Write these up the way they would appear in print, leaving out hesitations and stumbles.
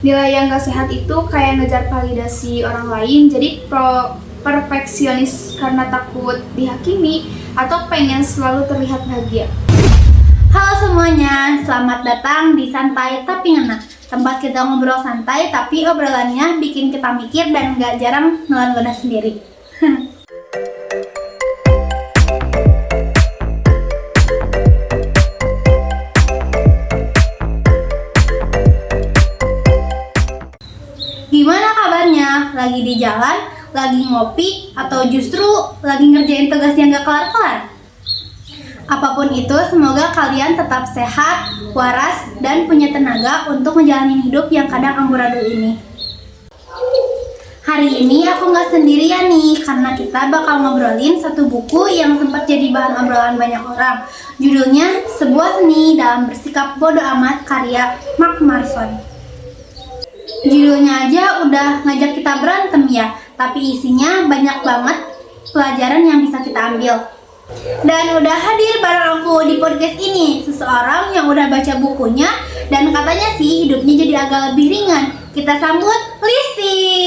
Nilai yang gak sehat itu kayak ngejar validasi orang lain, jadi perfeksionis karena takut dihakimi atau pengen selalu terlihat bahagia. Halo semuanya, selamat datang di Santai Tapi Ngena, tempat kita ngobrol santai tapi obrolannya bikin kita mikir dan gak jarang nelan ludah sendiri. Gimana kabarnya? Lagi di jalan? Lagi ngopi? Atau justru lagi ngerjain tugas yang gak kelar-kelar? Apapun itu, semoga kalian tetap sehat, waras, dan punya tenaga untuk menjalani hidup yang kadang amburadul ini. Hari ini aku nggak sendirian nih, karena kita bakal ngobrolin satu buku yang sempat jadi bahan obrolan banyak orang. Judulnya Sebuah Seni Dalam Bersikap Bodo Amat, karya Mark Manson. Judulnya aja udah ngajak kita berantem ya, tapi isinya banyak banget pelajaran yang bisa kita ambil. Dan udah hadir bareng aku di podcast ini seseorang yang udah baca bukunya dan katanya sih hidupnya jadi agak lebih ringan. Kita sambut Listi.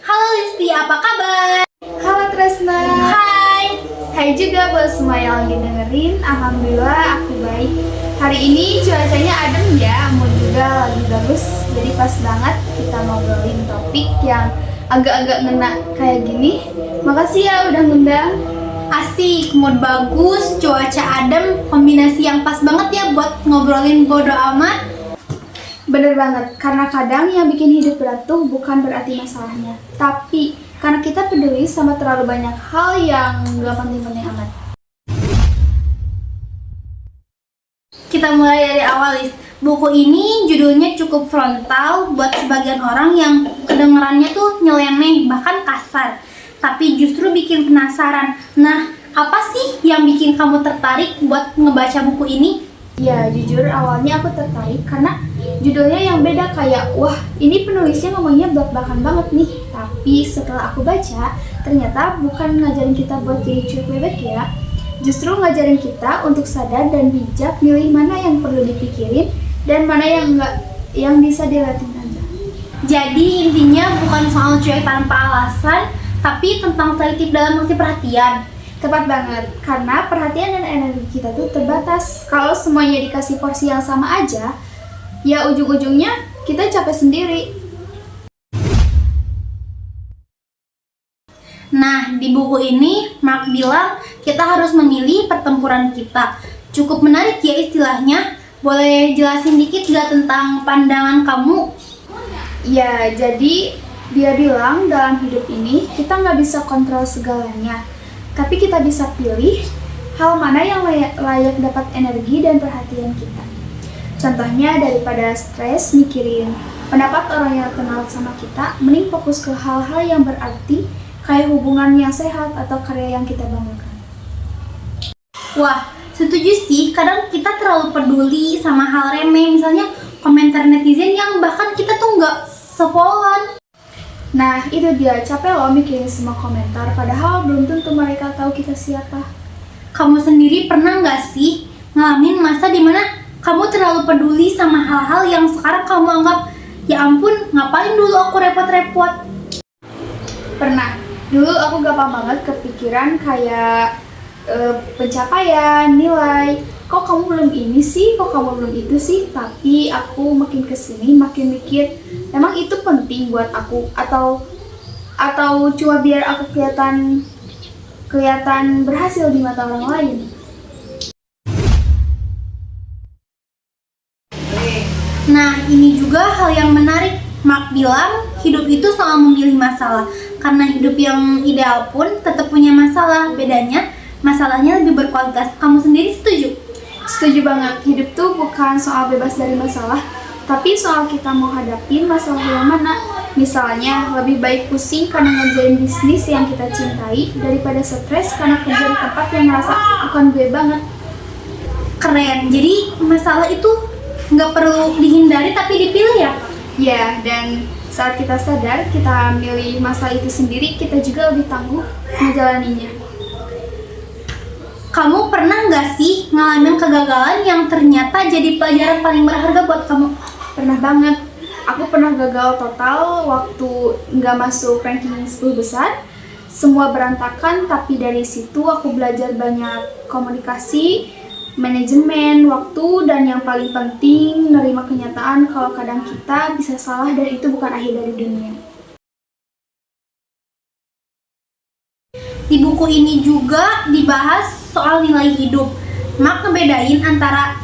Halo Listi, apa kabar? Halo Tresna. Hai. Hai juga buat semua yang lagi dengerin. Alhamdulillah aku baik. Hari ini cuacanya adem ya, mood juga lagi bagus. Jadi pas banget kita ngobrolin topik yang agak-agak ngena kayak gini. Makasih ya udah ngundang. Asik, mood bagus, cuaca adem, kombinasi yang pas banget ya buat ngobrolin bodo amat. Bener banget, karena kadang yang bikin hidup berat tuh bukan berarti masalahnya, tapi karena kita peduli sama terlalu banyak hal yang gak penting-penting amat. Kita mulai dari awal, Lis. Buku ini judulnya cukup frontal buat sebagian orang yang kedengarannya tuh nyeleneh, bahkan kasar. Tapi justru bikin penasaran. Nah, apa sih yang bikin kamu tertarik buat ngebaca buku ini? Ya, jujur awalnya aku tertarik karena judulnya yang beda, kayak wah ini penulisnya ngomongnya belak-belakan banget nih. Tapi setelah aku baca, ternyata bukan ngajarin kita buat jadi cuek bebek ya. Justru ngajarin kita untuk sadar dan bijak milih mana yang perlu dipikirin dan mana yang enggak, yang bisa dilatin aja. Jadi intinya bukan soal cuek tanpa alasan, tapi tentang selektif dalam ngasih perhatian. Tepat banget, karena perhatian dan energi kita tuh terbatas. Kalau semuanya dikasih porsi yang sama aja, ya ujung-ujungnya kita capek sendiri. Nah, di buku ini Mark bilang kita harus memilih pertempuran kita. Cukup menarik ya istilahnya. Boleh jelasin dikit gak tentang pandangan kamu? Ya, jadi dia bilang dalam hidup ini kita nggak bisa kontrol segalanya, tapi kita bisa pilih hal mana yang layak dapat energi dan perhatian kita. Contohnya daripada stres mikirin pendapat orang yang kenal sama kita, mending fokus ke hal-hal yang berarti kayak hubungan yang sehat atau karya yang kita banggakan. Wah, setuju sih. Kadang kita terlalu peduli sama hal remeh, misalnya komentar netizen yang bahkan kita tuh nggak sefollowan. Nah, itu dia, capek loh mikirin semua komentar, padahal belum tentu mereka tahu kita siapa. Kamu sendiri pernah nggak sih ngalamin masa dimana kamu terlalu peduli sama hal-hal yang sekarang kamu anggap, ya ampun, ngapain dulu aku repot-repot? Pernah. Dulu aku gampang banget kepikiran kayak pencapaian, nilai. Kok kamu belum ini sih? Kok kamu belum itu sih? Tapi aku makin kesini makin mikir, emang itu penting buat aku atau cuma biar aku kelihatan berhasil di mata orang lain. Nah, ini juga hal yang menarik. Mark bilang hidup itu soal memilih masalah. Karena hidup yang ideal pun tetap punya masalah. Bedanya, masalahnya lebih berkualitas. Kamu sendiri setuju? Setuju banget, hidup tuh bukan soal bebas dari masalah, tapi soal kita mau hadapin masalah yang mana. Misalnya, lebih baik pusing karena ngerjain bisnis yang kita cintai daripada stres karena kerja di tempat yang ngerasa bukan gue banget. Keren, jadi masalah itu nggak perlu dihindari tapi dipilih ya? Ya, dan saat kita sadar, kita milih masalah itu sendiri, kita juga lebih tangguh menjalaninya. Kamu pernah nggak sih ngalamin kegagalan yang ternyata jadi pelajaran paling berharga buat kamu? pernah banget. Aku pernah gagal total waktu nggak masuk ranking 10 besar. Semua berantakan, tapi dari situ aku belajar banyak komunikasi, manajemen waktu, dan yang paling penting, nerima kenyataan kalau kadang kita bisa salah dan itu bukan akhir dari dunia. Di buku ini juga dibahas soal nilai hidup. Mak ngebedain antara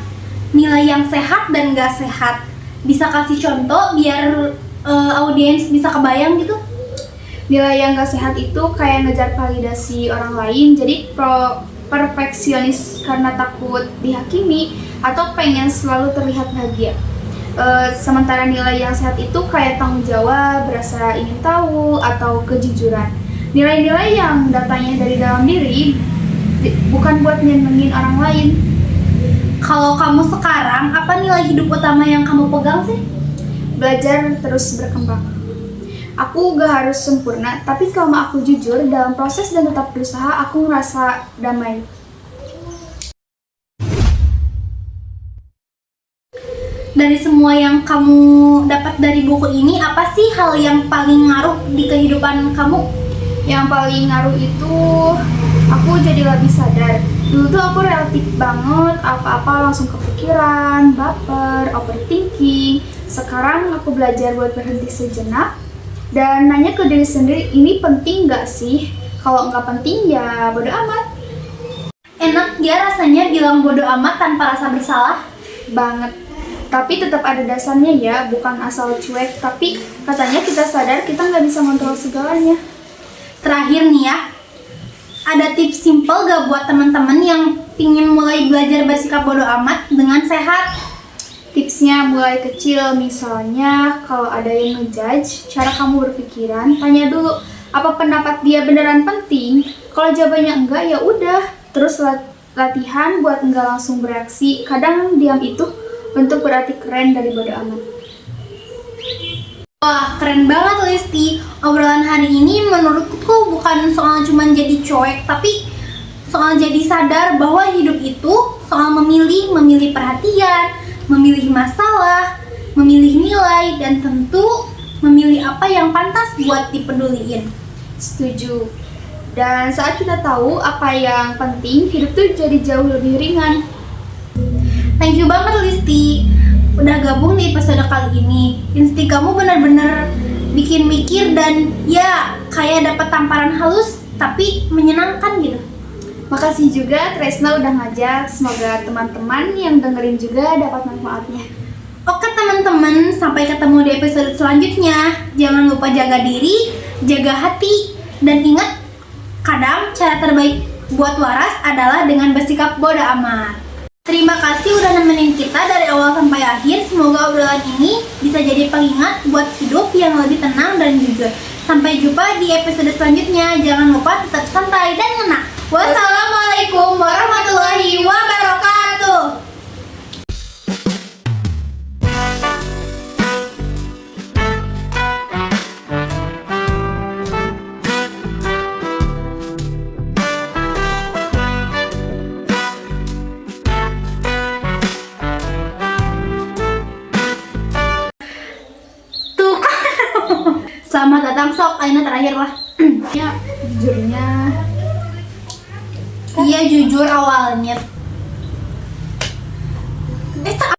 nilai yang sehat dan gak sehat. Bisa kasih contoh biar audiens bisa kebayang gitu? Nilai yang gak sehat itu kayak ngejar validasi orang lain, jadi perfeksionis karena takut dihakimi atau pengen selalu terlihat bahagia. Sementara nilai yang sehat itu kayak tanggung jawab, rasa ingin tahu, atau kejujuran. Nilai-nilai yang datangnya dari dalam diri, bukan buat nyenengin orang lain. Kalau kamu sekarang, apa nilai hidup utama yang kamu pegang sih? Belajar terus berkembang. Aku gak harus sempurna, tapi selama aku jujur dalam proses dan tetap berusaha, aku ngerasa damai. Dari semua yang kamu dapat dari buku ini, apa sih hal yang paling ngaruh di kehidupan kamu? Yang paling ngaruh itu, aku jadi lebih sadar. Dulu tuh aku relatif banget, apa-apa langsung kepikiran, baper, overthinking. Sekarang aku belajar buat berhenti sejenak dan nanya ke diri sendiri, ini penting gak sih? Kalau nggak penting ya bodo amat. Enak ya rasanya bilang bodo amat tanpa rasa bersalah? Banget. Tapi tetap ada dasarnya ya, bukan asal cuek. Tapi katanya kita sadar kita nggak bisa kontrol segalanya. Terakhir nih ya, ada tips simple gak buat teman-teman yang ingin mulai belajar bersikap bodo amat dengan sehat? Tipsnya mulai kecil, misalnya kalau ada yang ngejudge cara kamu berpikiran, tanya dulu apa pendapat dia beneran penting. Kalau jawabannya enggak ya udah, terus latihan buat enggak langsung bereaksi. Kadang diam itu bentuk berarti keren dari bodo amat. Wah, keren banget Lesti. Obrolan hari ini menurutku bukan soal cuman jadi cuek, tapi soal jadi sadar bahwa hidup itu soal memilih perhatian, memilih masalah, memilih nilai, dan tentu memilih apa yang pantas buat dipeduliin. Setuju. Dan saat kita tahu apa yang penting, hidup tuh jadi jauh lebih ringan. Thank you banget Listi udah gabung di episode kali ini. Insting kamu benar-benar bikin mikir dan ya kayak dapat tamparan halus tapi menyenangkan gitu. Makasih juga Tresna udah ngajak, semoga teman-teman yang dengerin juga dapat manfaatnya. Oke teman-teman, sampai ketemu di episode selanjutnya. Jangan lupa jaga diri, jaga hati, dan ingat, kadang cara terbaik buat waras adalah dengan bersikap bodo amat. Terima kasih udah nemenin kita dari awal sampai akhir. Semoga obrolan ini bisa jadi pengingat buat hidup yang lebih tenang dan jujur. Sampai jumpa di episode selanjutnya. Jangan lupa tetap santai dan ngena. Wassalamualaikum warahmatullahi wabarakatuh. Selamat datang sok, aina terakhir lah. Ya, jujurnya. Iya jujur awalnya. Tak